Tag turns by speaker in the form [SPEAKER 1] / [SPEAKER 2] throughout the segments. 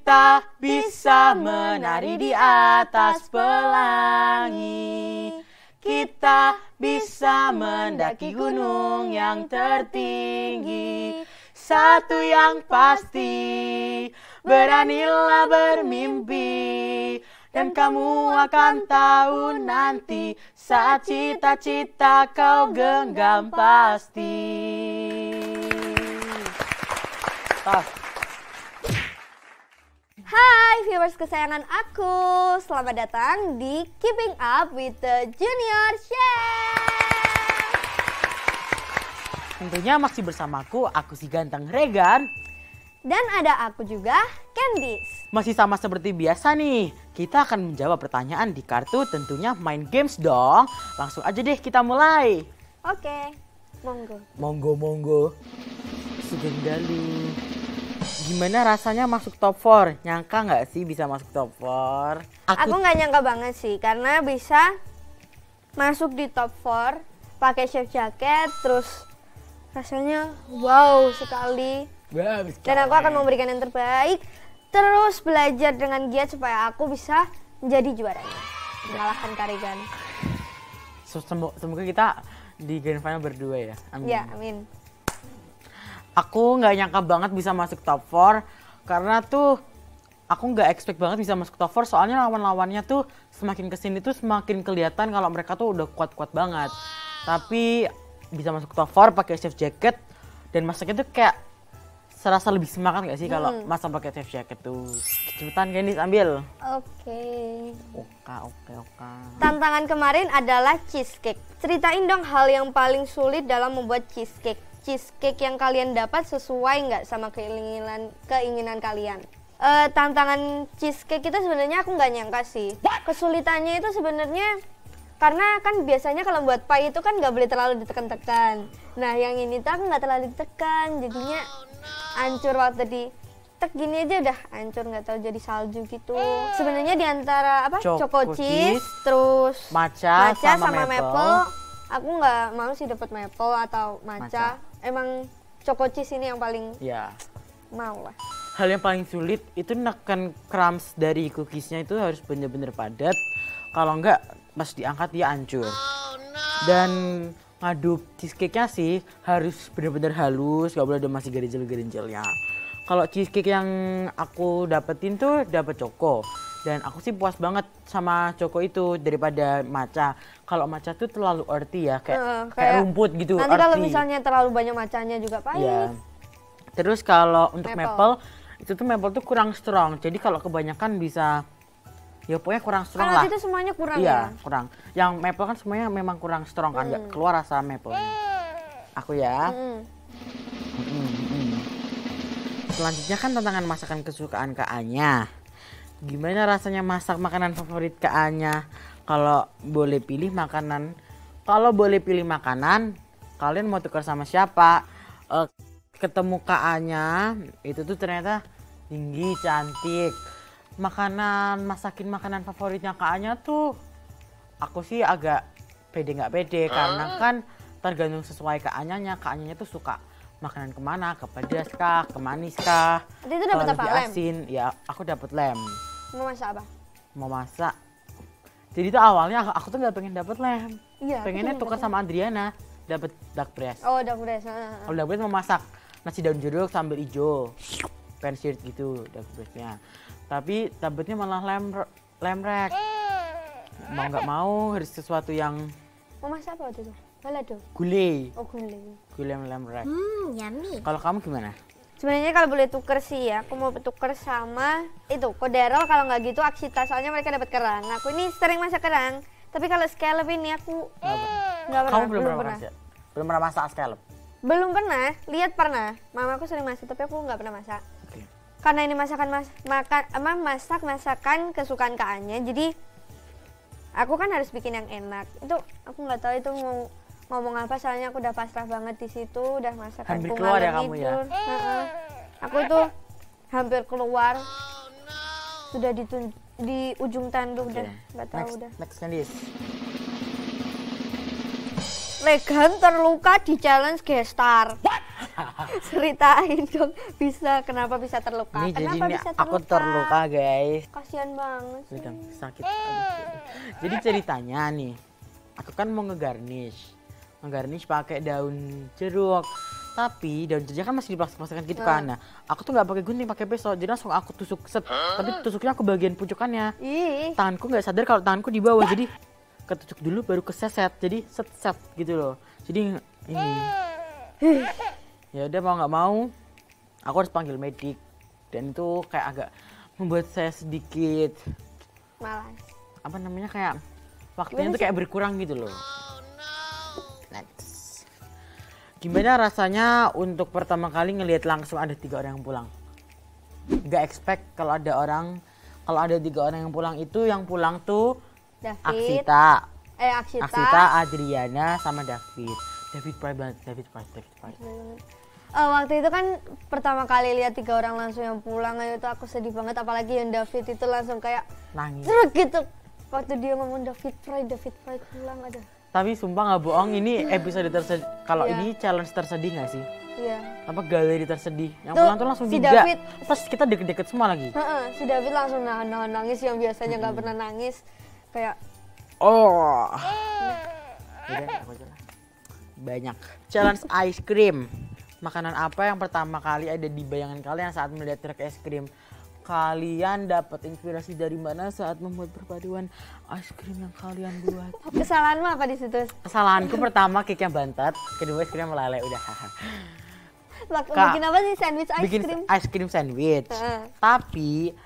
[SPEAKER 1] Kita bisa menari di atas pelangi. Kita bisa mendaki gunung yang tertinggi. Satu yang pasti, beranilah bermimpi. Dan kamu akan tahu nanti saat cita-cita kau genggam pasti.
[SPEAKER 2] Hai viewers kesayangan aku, selamat datang di Keeping Up with the Junior Chef.
[SPEAKER 1] Tentunya masih bersamaku, aku si ganteng Regan.
[SPEAKER 2] Dan ada aku juga, Candice.
[SPEAKER 1] Masih sama seperti biasa nih, kita akan menjawab pertanyaan di kartu, tentunya main games dong. Langsung aja deh kita mulai.
[SPEAKER 2] Oke, monggo.
[SPEAKER 1] Monggo. Sugeng dalu. Gimana rasanya masuk top 4? Nyangka nggak sih bisa masuk top 4?
[SPEAKER 2] Aku nggak nyangka banget sih, karena bisa masuk di top 4 pakai chef jacket, terus rasanya wow sekali. Dan aku akan memberikan yang terbaik, terus belajar dengan giat supaya aku bisa menjadi juaranya, mengalahkan Karigan.
[SPEAKER 1] Semoga kita di grand final berdua ya. Amin.
[SPEAKER 2] Ya, amin.
[SPEAKER 1] Aku nggak nyangka banget bisa masuk top 4 karena tuh aku nggak expect banget bisa masuk top 4, soalnya lawan-lawannya tuh semakin kesini tuh semakin kelihatan kalau mereka tuh udah kuat-kuat banget. Tapi bisa masuk top 4 pakai chef jacket dan masaknya tuh kayak serasa lebih semangat nggak sih kalau masak pakai chef jacket tuh. Cepetan Candice ambil.
[SPEAKER 2] Oke.
[SPEAKER 1] Oke.
[SPEAKER 2] Tantangan kemarin adalah cheesecake. Ceritain dong hal yang paling sulit dalam membuat cheesecake. Cheesecake yang kalian dapat sesuai nggak sama keinginan kalian? Tantangan cheesecake itu sebenarnya aku nggak nyangka sih. Kesulitannya itu sebenarnya karena kan biasanya kalau buat pie itu kan nggak boleh terlalu ditekan-tekan. Nah yang ini tuh aku nggak terlalu ditekan, jadinya hancur waktu ditek gini aja udah hancur, nggak tahu jadi salju gitu. Sebenarnya di antara apa choco cheese, terus
[SPEAKER 1] matcha
[SPEAKER 2] sama maple. Aku nggak mau sih dapat maple atau matcha. Emang choco cheese ini yang paling mau lah.
[SPEAKER 1] Hal yang paling sulit itu neken crumbs dari cookiesnya itu harus bener-bener padat. Kalau enggak pas diangkat dia hancur. Dan ngaduk cheesecake-nya sih harus bener-bener halus, nggak boleh ada masih gerinjel-gerinjelnya. Kalau cheesecake yang aku dapetin tuh dapet choco. Dan aku sih puas banget sama choco itu daripada matcha. Kalau matcha tuh terlalu earthy ya, kayak rumput gitu.
[SPEAKER 2] Nanti kalau misalnya terlalu banyak matchanya juga pahit.
[SPEAKER 1] Iya. Terus kalau untuk maple itu tuh maple tuh kurang strong. Jadi kalau kebanyakan bisa ya pokoknya kurang strong lah.
[SPEAKER 2] Kalau itu semuanya kurang
[SPEAKER 1] iya,
[SPEAKER 2] ya?
[SPEAKER 1] Kurang. Yang maple kan semuanya memang kurang strong kan, nggak keluar rasa maple-nya. Aku ya. Selanjutnya kan tantangan masakan kesukaan Kak Anya. Gimana rasanya masak makanan favorit Kak Anya? Kalau boleh pilih makanan, kalian mau tukar sama siapa? Ketemu Kak Anya, itu tuh ternyata tinggi, cantik. Masakin makanan favoritnya Kak Anya tuh, aku sih agak pede nggak pede karena kan tergantung sesuai Kak Anyanya. Kak Anyanya tuh suka makanan kemana, ke pedas kah, ke manis kah.
[SPEAKER 2] Tadi itu dapat apa? Lem?
[SPEAKER 1] Asin, ya aku dapat lem.
[SPEAKER 2] Mau masak apa?
[SPEAKER 1] Mau masak. Jadi tuh awalnya aku tuh nggak pengen dapat lem.
[SPEAKER 2] Iya.
[SPEAKER 1] Pengennya tukar sama Adriana, dapat duck breast.
[SPEAKER 2] Oh, duck breast.
[SPEAKER 1] Kalau duck breast mau masak nasi daun jeruk sambal hijau, pensirt gitu duck breastnya. Tapi dapetnya malah lemrek. Mau nggak mau harus sesuatu yang.
[SPEAKER 2] Mau masak apa waktu itu? Balado.
[SPEAKER 1] Gulai.
[SPEAKER 2] Oh, gulai.
[SPEAKER 1] Gulai lemrek.
[SPEAKER 2] Yummy.
[SPEAKER 1] Kalau kamu gimana?
[SPEAKER 2] Sebenarnya kalau boleh tuker sih ya, aku mau tuker sama itu koderol, kalau nggak gitu Aksita, soalnya mereka dapat kerang. Aku ini sering masak kerang, tapi kalau scallop ini aku nggak pernah.
[SPEAKER 1] Kamu belum pernah masak scallop?
[SPEAKER 2] Belum pernah, lihat pernah. Mamaku sering masak, tapi aku nggak pernah masak.
[SPEAKER 1] Okay.
[SPEAKER 2] Karena ini masakan kesukaan Kak Anya, jadi aku kan harus bikin yang enak. Itu aku nggak tahu itu mau ngomong apa, soalnya aku udah pasrah banget di situ, udah masakan
[SPEAKER 1] hampir keluar ya kamu ya.
[SPEAKER 2] Aku itu hampir keluar, sudah di ujung tanduk udah nggak tahu udah.
[SPEAKER 1] Next Candice.
[SPEAKER 2] Regan terluka di challenge Gestar. Ceritain dong, kenapa bisa terluka?
[SPEAKER 1] Nih, jadi
[SPEAKER 2] Kenapa
[SPEAKER 1] nih
[SPEAKER 2] bisa
[SPEAKER 1] aku terluka guys.
[SPEAKER 2] Kasihan banget sih.
[SPEAKER 1] Udah sakit. Aduh. Jadi ceritanya nih, aku kan mau ngegarnish pakai daun jeruk. Tapi daun jeruk kan masih diplastik-plastikan gitu kan. Nah, aku tuh nggak pakai gunting, pakai pisau. Jadi langsung aku tusuk set. Tapi tusuknya aku bagian pucukannya.
[SPEAKER 2] Ih.
[SPEAKER 1] Tanganku nggak sadar kalau tanganku di bawah. Jadi ketusuk dulu baru keseset. Jadi set gitu loh. Jadi ini. Ya udah mau nggak mau, aku harus panggil medik. Dan itu kayak agak membuat saya sedikit
[SPEAKER 2] Malas.
[SPEAKER 1] apa namanya, kayak waktunya tuh kayak berkurang gitu loh. Next. Gimana rasanya untuk pertama kali ngelihat langsung ada 3 orang yang pulang? Gak expect kalau ada 3 orang yang pulang. Itu yang pulang tuh
[SPEAKER 2] David,
[SPEAKER 1] Aksita, Adriana sama David Price.
[SPEAKER 2] Waktu itu kan pertama kali lihat 3 orang langsung yang pulang, itu aku sedih banget, apalagi yang David itu langsung kayak
[SPEAKER 1] Nangis.
[SPEAKER 2] Terus gitu. Waktu dia ngomong David Price pulang, ada.
[SPEAKER 1] Tapi sumpah nggak bohong, ini episode tersedih. Kalau
[SPEAKER 2] Iya.
[SPEAKER 1] ini challenge tersedih nggak sih?
[SPEAKER 2] Iya.
[SPEAKER 1] Apa galeri tersedih? Yang
[SPEAKER 2] Tuh,
[SPEAKER 1] pulang tuh langsung
[SPEAKER 2] si
[SPEAKER 1] 3.
[SPEAKER 2] David.
[SPEAKER 1] Terus kita deket-deket semua lagi.
[SPEAKER 2] Si David langsung nahan nangis yang biasanya nggak pernah nangis, kayak
[SPEAKER 1] Oh. Udah, aku aja lah. Banyak. Challenge ice cream. Makanan apa yang pertama kali ada di bayangan kalian saat melihat truk es krim? Kalian dapat inspirasi dari mana saat membuat perpaduan es krim yang kalian buat?
[SPEAKER 2] kesalahanmu apa di situ?
[SPEAKER 1] Kesalahanku pertama cake yang bantat, kedua es krim meleleh, udah.
[SPEAKER 2] Bikin apa sih, sandwich ice
[SPEAKER 1] Bikin
[SPEAKER 2] cream?
[SPEAKER 1] ice cream sandwich. Tapi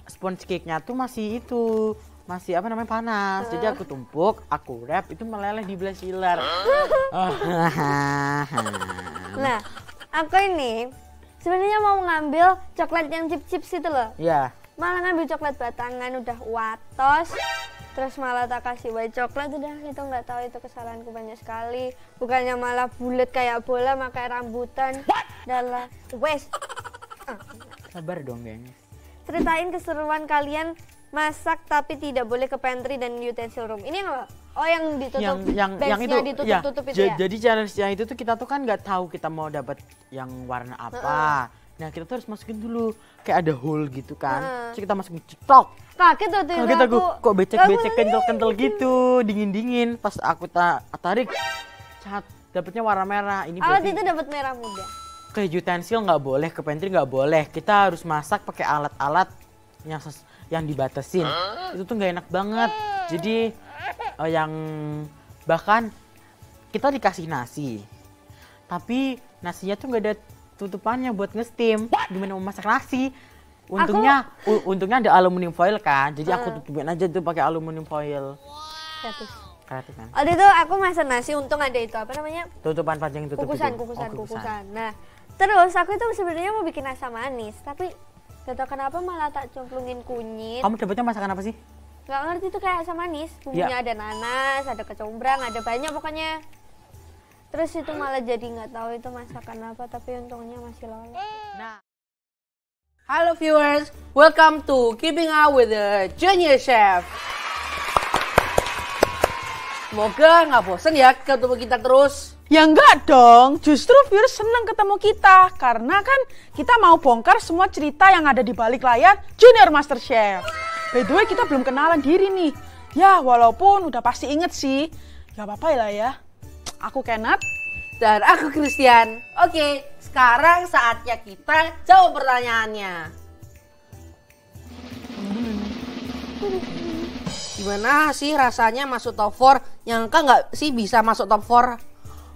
[SPEAKER 1] sponge cake-nya tuh masih apa namanya, panas. Jadi aku tumpuk, aku wrap, itu meleleh di belah silar.
[SPEAKER 2] Nah, aku ini sebenarnya mau ngambil coklat yang chips itu loh.
[SPEAKER 1] Ya.
[SPEAKER 2] Malah ngambil coklat batangan, udah watos. Terus malah tak kasih white coklat, udah itu nggak tahu, itu kesalahanku banyak sekali. Bukannya malah bulat kayak bola, pakai rambutan. Dalah, wes.
[SPEAKER 1] Sabar dong, gengs.
[SPEAKER 2] Ceritain keseruan kalian masak tapi tidak boleh ke pantry dan utensil room. Ini apa? Oh, yang ditutup,
[SPEAKER 1] yang itu
[SPEAKER 2] ditutup-tutup itu ya?
[SPEAKER 1] Jadi challenge-nya itu tuh kita tuh kan nggak tahu kita mau dapat yang warna apa. Nah, kita tuh harus masukin dulu kayak ada hole gitu kan. Terus kita masukin cetok.
[SPEAKER 2] Kaget tuh itu
[SPEAKER 1] Kaget aku, kok becek-becek kental-kental gitu, dingin-dingin. Pas aku tarik, dapetnya warna merah. Ini
[SPEAKER 2] Alat
[SPEAKER 1] berarti
[SPEAKER 2] itu dapat merah muda.
[SPEAKER 1] ke utensil nggak boleh, ke pantry nggak boleh. Kita harus masak pakai alat-alat yang dibatasin. Itu tuh nggak enak banget. Jadi yang bahkan kita dikasih nasi, tapi nasinya tuh nggak ada tutupannya buat nge-steam. Gimana mau masak nasi? Untungnya ada aluminium foil kan, jadi aku tutupin aja tuh pakai aluminium foil. Kreatif kan?
[SPEAKER 2] Waktu itu aku masak nasi, untung ada itu apa namanya?
[SPEAKER 1] Tutupan panjang tutup
[SPEAKER 2] Kukusan. Nah, terus aku itu sebenarnya mau bikin asam manis, tapi gak tau kenapa malah tak cemplungin kunyit.
[SPEAKER 1] Kamu dapetnya masakan apa sih?
[SPEAKER 2] Gak ngerti itu kayak asam manis, bumbunya ada nanas, ada kecombrang, ada banyak pokoknya. Terus itu malah jadi nggak tahu itu masakan apa, tapi untungnya masih lolos.
[SPEAKER 1] Nah.
[SPEAKER 3] Halo viewers, welcome to Keeping Up with the Junior Chef. Semoga nggak bosen ya ketemu kita terus.
[SPEAKER 4] Ya enggak dong, justru viewers senang ketemu kita karena kan kita mau bongkar semua cerita yang ada di balik layar Junior Master Chef. By the way, kita belum kenalan diri nih. Ya walaupun udah pasti inget sih, gak apa-apa lah ya. Aku Kenneth.
[SPEAKER 3] Dan aku Christian. Oke, sekarang saatnya kita jawab pertanyaannya. Gimana sih rasanya masuk top 4? Nyangka nggak sih bisa masuk top 4?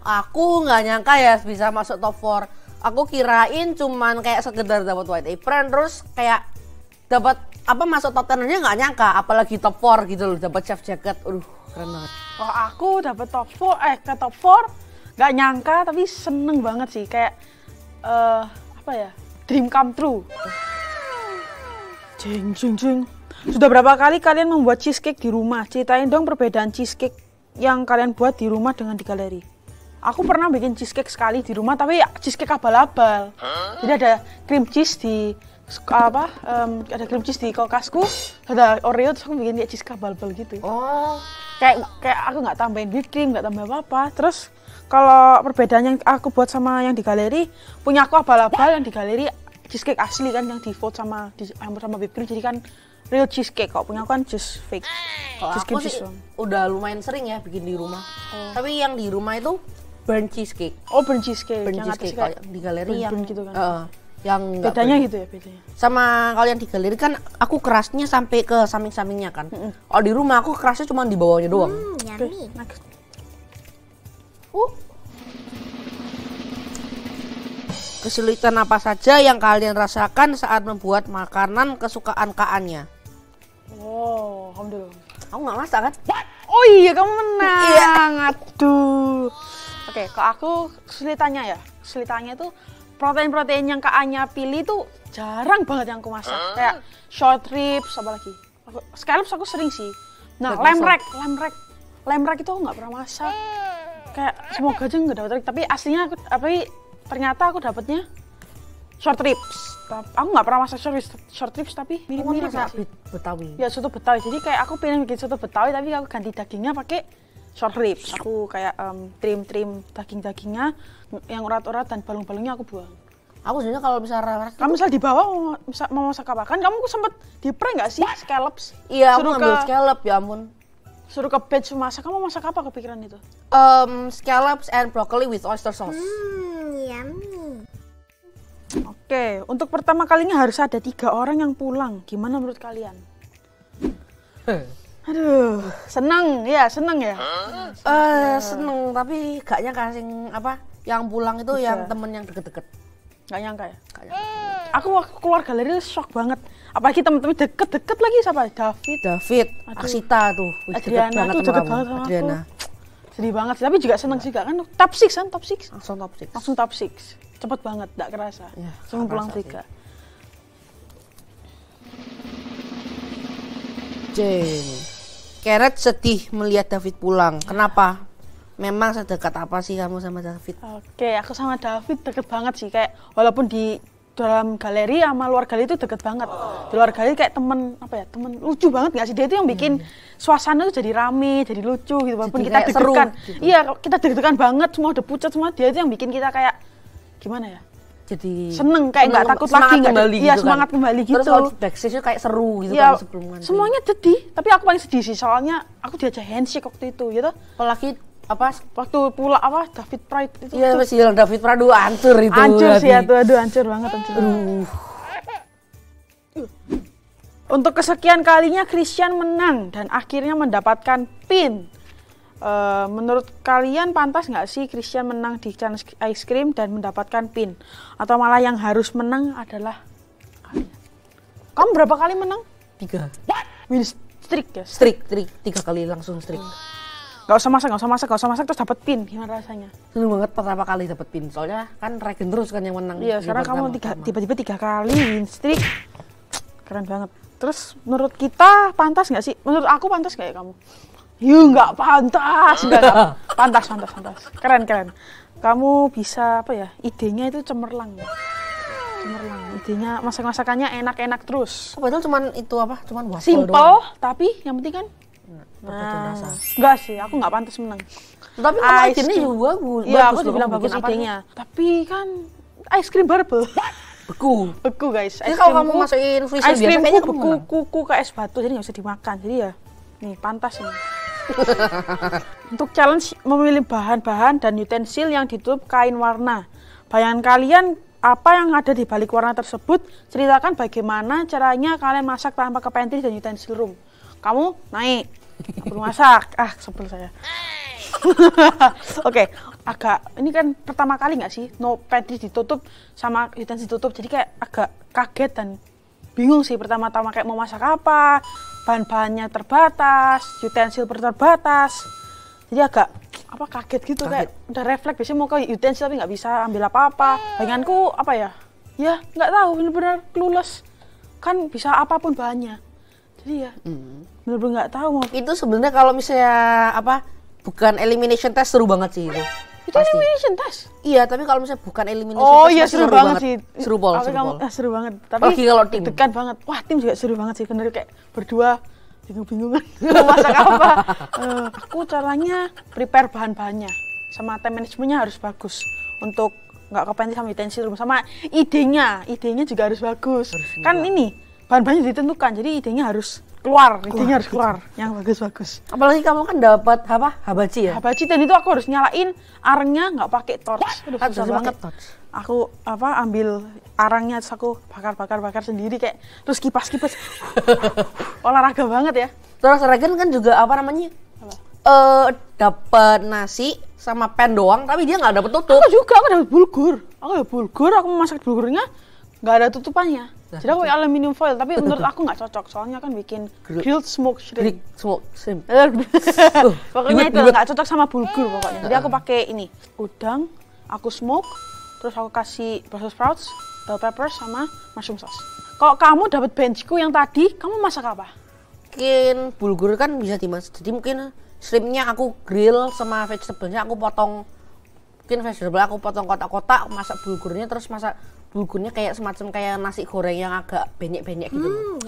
[SPEAKER 3] Aku nggak nyangka ya bisa masuk top 4. Aku kirain cuman kayak sekedar dapat white apron, terus kayak dapat apa masuk top 10 aja nggak nyangka, apalagi top 4 gitu loh, dapat chef jacket. Keren banget.
[SPEAKER 4] Kalau aku dapet top 4, ke top 4 gak nyangka, tapi seneng banget sih, kayak apa ya, dream come true. Jeng. Sudah berapa kali kalian membuat cheesecake di rumah? Ceritain dong perbedaan cheesecake yang kalian buat di rumah dengan di galeri. Aku pernah bikin cheesecake sekali di rumah, tapi cheesecake abal-abal. Jadi ada cream cheese di ada cream cheese di kulkasku, ada Oreo, terus aku bikin dia cheesecake abal-abal gitu.
[SPEAKER 3] Oh,
[SPEAKER 4] Kayak aku nggak tambahin whipped cream, nggak tambah apa-apa. Terus Kalau perbedaan yang aku buat sama yang di galeri, punya aku abal-abal, yang di galeri cheesecake asli kan yang di vote sama whipped cream, jadi kan real cheesecake. Kok punya aku kan just fake.
[SPEAKER 3] Kalau aku sih udah lumayan sering ya bikin di rumah. Tapi yang di rumah itu burnt cheesecake.
[SPEAKER 4] Oh, burnt cheesecake.
[SPEAKER 3] Burnt
[SPEAKER 4] yang
[SPEAKER 3] cheesecake.
[SPEAKER 4] atas
[SPEAKER 3] Kalau di galeri yang
[SPEAKER 4] gitu kan.
[SPEAKER 3] Yang
[SPEAKER 4] bedanya gitu ya, bedanya.
[SPEAKER 3] Sama kalau yang di galeri kan aku kerasnya sampai ke samping-sampingnya kan. Kalau di rumah aku kerasnya cuma di bawahnya doang.
[SPEAKER 2] Yummy.
[SPEAKER 3] Kesulitan apa saja yang kalian rasakan saat membuat makanan kesukaan Kak-Anya?
[SPEAKER 4] Oh, alhamdulillah.
[SPEAKER 3] Aku nggak masak kan?
[SPEAKER 4] Oh iya, kamu menang. Aduh. Oke, kalau aku kesulitannya tuh protein-protein yang Kak Anya pilih tuh jarang banget yang aku masak. Kayak short ribs, apa lagi? Scallops aku sering sih. Nah, lamb rack itu aku nggak pernah masak. Kayak semoga aja nggak dapat, tapi aslinya ternyata aku dapetnya short ribs. Aku nggak pernah masak short ribs tapi mirip-mirip
[SPEAKER 3] masak
[SPEAKER 4] sih.
[SPEAKER 3] Betawi.
[SPEAKER 4] Ya, soto Betawi. Jadi kayak aku pengen bikin soto Betawi tapi aku ganti dagingnya pakai short ribs. Aku kayak trim daging-dagingnya yang urat-urat dan balung-balungnya aku buang.
[SPEAKER 3] Aku sebenarnya kalau misalnya
[SPEAKER 4] Kamu misal di bawah mau masak apa? Kan kamu sempet di-pray nggak sih scallops?
[SPEAKER 3] iya, aku
[SPEAKER 4] Suruh
[SPEAKER 3] ngambil
[SPEAKER 4] ke-
[SPEAKER 3] scallop ya ampun.
[SPEAKER 4] Suruh ke batch masak. Kamu masak apa kepikiran itu?
[SPEAKER 3] Scallops and broccoli with oyster sauce.
[SPEAKER 2] Yummy.
[SPEAKER 4] Oke, untuk pertama kalinya harus ada 3 orang yang pulang. Gimana menurut kalian? Aduh, seneng ya.
[SPEAKER 3] Seneng tapi gak nyangka yang pulang itu yang temen yang deket-deket.
[SPEAKER 4] Gak nyangka ya?
[SPEAKER 3] Gak nyangka.
[SPEAKER 4] Aku waktu keluar galeri shock banget. Apalagi temen-temen deket-deket lagi sama
[SPEAKER 3] David, Asita tuh. Wih,
[SPEAKER 4] Adriana tuh deket
[SPEAKER 3] kamu.
[SPEAKER 4] banget sama
[SPEAKER 3] Adriana.
[SPEAKER 4] aku. Sedih banget sih, tapi juga seneng juga kan. Top 6 kan, top 6.
[SPEAKER 3] Langsung top 6.
[SPEAKER 4] Cepet banget, gak kerasa.
[SPEAKER 3] Ya,
[SPEAKER 4] Cuma
[SPEAKER 3] gak
[SPEAKER 4] pulang
[SPEAKER 3] kerasa
[SPEAKER 4] 3.
[SPEAKER 3] Jane. Keret sedih melihat David pulang. Kenapa? Memang sedekat apa sih kamu sama David?
[SPEAKER 4] Oke, aku sama David deket banget sih. Kayak walaupun di dalam galeri sama luar galeri itu deket banget. Di luar galeri kayak temen lucu banget gak sih? Dia itu yang bikin suasana tuh jadi rame, jadi lucu gitu. Walaupun
[SPEAKER 3] Jadi
[SPEAKER 4] kita
[SPEAKER 3] kayak seru
[SPEAKER 4] deg-degan.
[SPEAKER 3] gitu.
[SPEAKER 4] Iya, kita deg-degan banget, semua udah pucat semua. Dia itu yang bikin kita kayak gimana ya?
[SPEAKER 3] Jadi
[SPEAKER 4] Seneng, kayak nggak takut lagi,
[SPEAKER 3] semangat
[SPEAKER 4] nggak
[SPEAKER 3] kembali
[SPEAKER 4] iya,
[SPEAKER 3] gitu
[SPEAKER 4] semangat
[SPEAKER 3] kan.
[SPEAKER 4] kembali
[SPEAKER 3] Terus
[SPEAKER 4] gitu.
[SPEAKER 3] kalau backstage itu kayak seru gitu
[SPEAKER 4] Ya,
[SPEAKER 3] kan sebelum ngantri.
[SPEAKER 4] semuanya sedih, tapi aku paling sedih sih soalnya aku diajak handshake waktu itu, gitu.
[SPEAKER 3] Apalagi
[SPEAKER 4] Waktu pula David Pride itu.
[SPEAKER 3] iya masih David Prado hancur itu.
[SPEAKER 4] Hancur sih ya,
[SPEAKER 3] tadi.
[SPEAKER 4] aduh hancur banget. Untuk kesekian kalinya Christian menang dan akhirnya mendapatkan pin. Menurut kalian pantas nggak sih Christian menang di challenge ice cream dan mendapatkan pin? Atau malah yang harus menang adalah kalian? Kamu berapa kali menang?
[SPEAKER 3] 3.
[SPEAKER 4] Win streak ya?
[SPEAKER 3] Streak 3 kali langsung streak.
[SPEAKER 4] Gak usah masak terus dapat pin. Gimana rasanya?
[SPEAKER 3] Seneng banget pertama kali dapet pin. Soalnya kan Regen terus kan yang menang.
[SPEAKER 4] Iya, sekarang kamu tiba-tiba 3 kali win streak. Keren banget. Terus menurut kita pantas nggak sih? Menurut aku pantas nggak ya kamu? Nggak pantas. Nggak. Pantas. Keren. Kamu bisa idenya itu cemerlang. Idenya masakannya enak-enak terus.
[SPEAKER 3] Padahal cuman waffle
[SPEAKER 4] Simple,
[SPEAKER 3] doang.
[SPEAKER 4] tapi yang penting kan
[SPEAKER 3] Berpacu rasa.
[SPEAKER 4] enggak sih, aku nggak pantas menang.
[SPEAKER 3] Tapi kalau
[SPEAKER 4] Ice
[SPEAKER 3] idenya
[SPEAKER 4] cream.
[SPEAKER 3] juga bagus.
[SPEAKER 4] Iya, aku
[SPEAKER 3] loh,
[SPEAKER 4] dibilang
[SPEAKER 3] kamu
[SPEAKER 4] bagus
[SPEAKER 3] bikin apa
[SPEAKER 4] idenya. Tapi kan ice cream bubble. Beku guys.
[SPEAKER 3] Jadi kalau kamu masukin freezer
[SPEAKER 4] ice
[SPEAKER 3] biasa
[SPEAKER 4] cream
[SPEAKER 3] kayaknya kamu menang.
[SPEAKER 4] kuku kayak es batu, jadi nggak bisa dimakan. Jadi ya, nih pantas ini. Untuk challenge memilih bahan-bahan dan utensil yang ditutup kain warna. Bayangan kalian apa yang ada di balik warna tersebut? Ceritakan bagaimana caranya kalian masak tanpa ke pantry dan utensil room. Kamu naik, nggak perlu masak. Sebel saya. Oke, ini kan pertama kali nggak sih no pantry ditutup sama utensil ditutup, jadi kayak agak kaget dan bingung sih pertama-tama kayak mau masak apa, bahan-bahannya terbatas, utensil terbatas, jadi agak kaget gitu. Kayak udah refleks biasanya mau ke utensil tapi nggak bisa ambil apa-apa. Bayanganku ya nggak tahu, bener-bener clueless kan, bisa apapun bahannya, jadi ya bener-bener nggak tahu mau.
[SPEAKER 3] Itu sebenarnya kalau misalnya bukan elimination test seru banget sih itu.
[SPEAKER 4] Itu elimination test.
[SPEAKER 3] Iya, tapi kalau misalnya bukan elimination
[SPEAKER 4] Oh
[SPEAKER 3] test
[SPEAKER 4] iya,
[SPEAKER 3] pasti
[SPEAKER 4] seru banget sih.
[SPEAKER 3] Seru pol.
[SPEAKER 4] Seru banget. Tapi
[SPEAKER 3] Apalagi kalau tim.
[SPEAKER 4] deg-degan banget. Wah, tim juga seru banget sih. Bener kayak berdua bingung-bingungan mau masak apa. Aku caranya prepare bahan-bahannya. sama time managementnya harus bagus untuk nggak kepenting sama utensil rumah, sama idenya juga harus bagus. Kan ini bahan-bahannya ditentukan, jadi idenya harus keluar, harus keluar yang bagus-bagus.
[SPEAKER 3] Apalagi kamu kan dapat apa? Habachi ya?
[SPEAKER 4] Habachi, dan itu aku harus nyalain arangnya nggak pakai torch. Aduh,
[SPEAKER 3] Kan
[SPEAKER 4] susah
[SPEAKER 3] susah
[SPEAKER 4] banget.
[SPEAKER 3] pakai torch.
[SPEAKER 4] Aku ambil arangnya terus aku bakar sendiri kayak terus kipas olahraga banget ya.
[SPEAKER 3] Terus Regen kan juga apa namanya? Dapat nasi sama pen doang, tapi dia nggak dapat tutup.
[SPEAKER 4] Aku dapat bulgur, aku memasak bulgurnya nggak ada tutupannya. Jadi aku pakai aluminium foil, tapi menurut aku nggak cocok soalnya kan bikin grilled smoke shrimp. Pokoknya itu nggak cocok sama bulgur pokoknya. Jadi aku pakai ini udang, aku smoke, terus aku kasih Brussels sprouts, bell pepper sama mushroom sauce. Kalau kamu dapat benchku yang tadi, kamu masak apa?
[SPEAKER 3] Mungkin bulgur kan bisa dimasak. Jadi mungkin shrimpnya aku grill sama vegetable-nya aku potong. Mungkin vegetable aku potong kotak-kotak, masak bulgurnya, terus masak bulgurnya kayak semacam kayak nasi goreng yang agak benyek-benyek gitu.